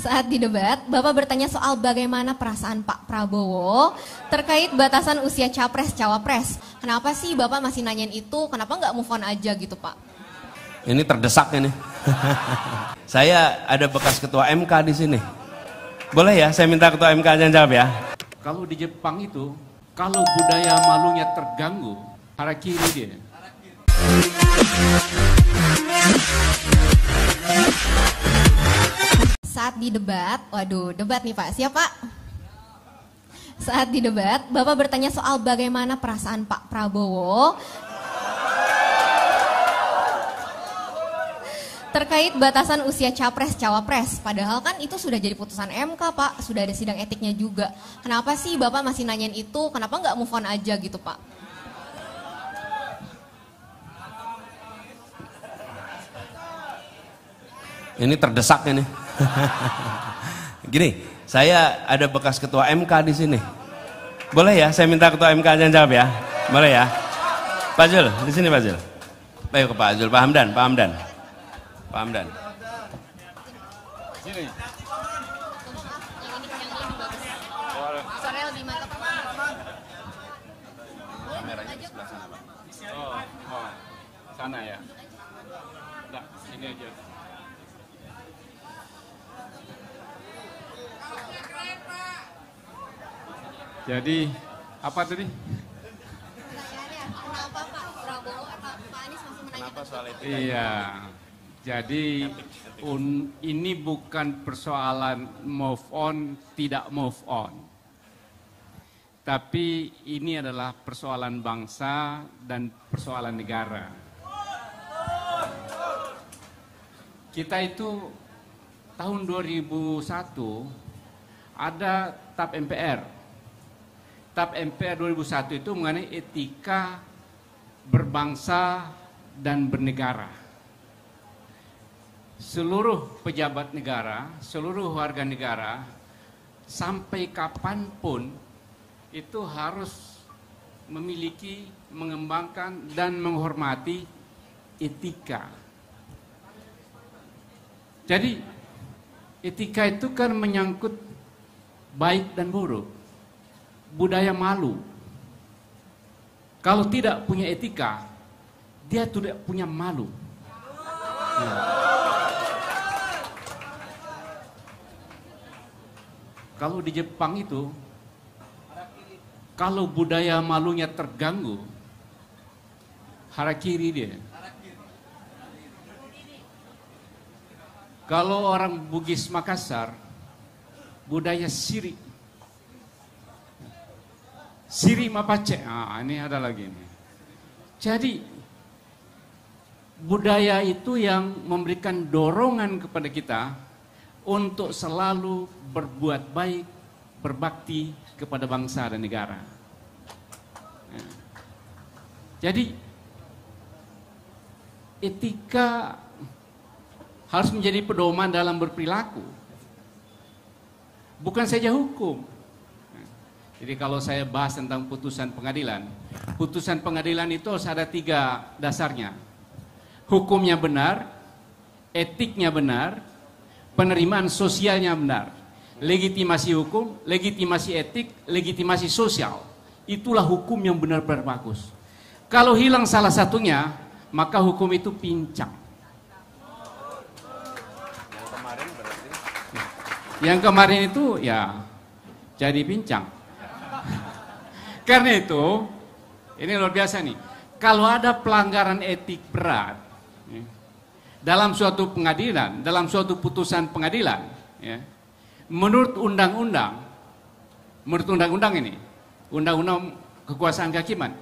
Saat di debat, Bapak bertanya soal bagaimana perasaan Pak Prabowo terkait batasan usia capres-cawapres. Kenapa sih Bapak masih nanyain itu? Kenapa nggak move on aja gitu Pak? Ini terdesak ini. Saya ada bekas ketua MK di sini. Boleh ya, saya minta ketua MK aja jawab ya. Kalau di Jepang itu, kalau budaya malunya terganggu, harakiri dia. Saat di debat, waduh debat nih Pak, siap Pak? Saat di debat, Bapak bertanya soal bagaimana perasaan Pak Prabowo terkait batasan usia capres-cawapres. Padahal kan itu sudah jadi putusan MK Pak, sudah ada sidang etiknya juga. Kenapa sih Bapak masih nanyain itu, kenapa nggak move on aja gitu Pak? Ini terdesak ini. Gini, saya ada bekas ketua MK di sini. Boleh ya, saya minta ketua MK aja jawab ya. Boleh ya. Pak Zul, di sini Pak Zul. Ayo ke Pak Zul, Pak Hamdan, Pak Hamdan. Pak Hamdan. Sini. Suaranya lebih mantap. Kameranya di sebelah sana, Pak. Oh, sana ya. Enggak, sini aja. Jadi, apa tadi? Kenapa Pak Prabowo atau Pak Anies masih menanyakan? Kenapa soal itu? Iya. Jadi ini bukan persoalan move on, tidak move on. Tapi ini adalah persoalan bangsa dan persoalan negara. Kita itu tahun 2001 ada TAP MPR. TAP MPR 2001 itu mengenai etika berbangsa dan bernegara. Seluruh pejabat negara, seluruh warga negara, sampai kapanpun itu harus memiliki, mengembangkan, dan menghormati etika. Jadi, etika itu kan menyangkut baik dan buruk. Budaya malu. Kalau tidak punya etika, dia tidak punya malu. Kalau di Jepang itu, kalau budaya malunya terganggu, harakiri dia. Kalau orang Bugis Makassar, budaya siri. Siri Mapache, ini ada lagi nih. Jadi budaya itu yang memberikan dorongan kepada kita untuk selalu berbuat baik, berbakti kepada bangsa dan negara. Jadi etika harus menjadi pedoman dalam berperilaku, bukan saja hukum. Jadi kalau saya bahas tentang putusan pengadilan itu harus ada 3 dasarnya. Hukumnya benar, etiknya benar, penerimaan sosialnya benar. Legitimasi hukum, legitimasi etik, legitimasi sosial. Itulah hukum yang benar-benar bagus. Kalau hilang salah satunya, maka hukum itu pincang. Yang kemarin itu ya jadi pincang. Karena itu, ini luar biasa nih. Kalau ada pelanggaran etik berat dalam suatu pengadilan, dalam suatu putusan pengadilan, menurut undang-undang ini, undang-undang kekuasaan kehakiman,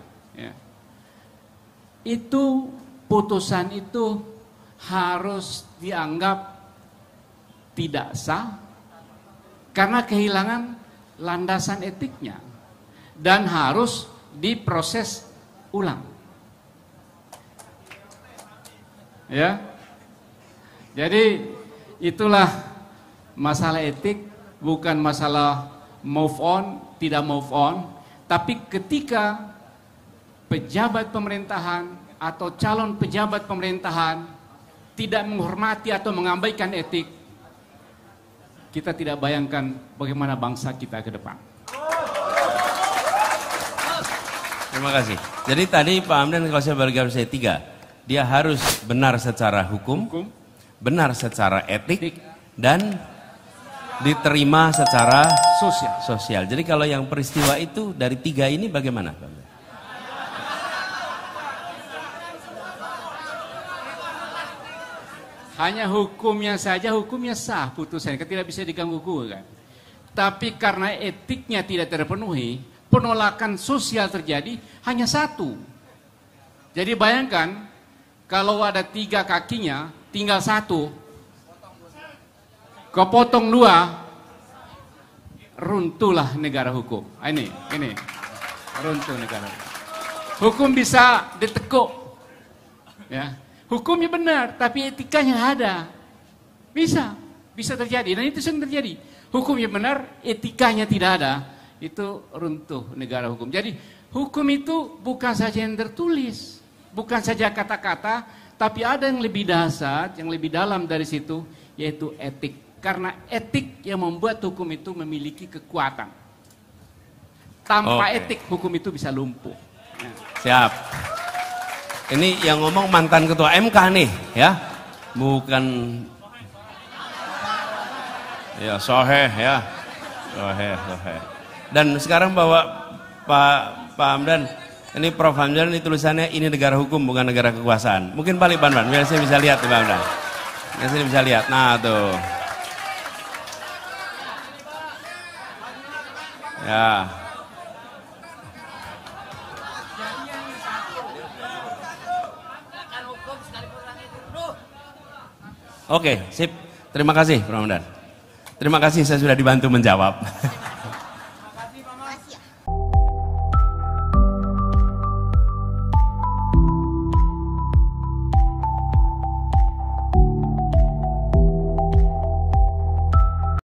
itu putusan itu harus dianggap tidak sah karena kehilangan landasan etiknya. Dan harus diproses ulang. Ya. Jadi itulah masalah etik, bukan masalah move on, tidak move on, tapi ketika pejabat pemerintahan atau calon pejabat pemerintahan tidak menghormati atau mengabaikan etik, kita tidak bayangkan bagaimana bangsa kita ke depan. Terima kasih. Jadi tadi Pak Hamdan kalau saya bagi saya 3, dia harus benar secara hukum, benar secara etik, dan diterima secara sosial. Jadi kalau yang peristiwa itu dari 3 ini bagaimana Pak Hamdan? Hanya hukumnya saja, hukumnya sah putusannya, tidak bisa diganggu gugat. Tapi karena etiknya tidak terpenuhi, penolakan sosial terjadi hanya 1. Jadi bayangkan kalau ada 3 kakinya, tinggal 1, kepotong 2, runtuhlah negara hukum. Ini runtuh negara hukum. Hukum bisa ditekuk, ya. Hukumnya benar, tapi etikanya ada. Bisa terjadi, dan itu sering terjadi. Hukumnya benar, etikanya tidak ada, itu runtuh negara hukum. Jadi hukum itu bukan saja yang tertulis, bukan saja kata-kata, tapi ada yang lebih dasar, yang lebih dalam dari situ, yaitu etik. Karena etik yang membuat hukum itu memiliki kekuatan. Tanpa etik, hukum itu bisa lumpuh. Siap. Ini yang ngomong mantan ketua MK nih, ya, bukan ya soheh ya, soheh. Dan sekarang bawa Pak Hamdan, ini Prof Hamdan ini tulisannya ini negara hukum bukan negara kekuasaan. Mungkin balik Ban, biar saya bisa lihat Pak Hamdan. Biar saya bisa lihat. Nah tuh, ya. Oke, sip. Terima kasih, Prof Hamdan. Terima kasih, saya sudah dibantu menjawab.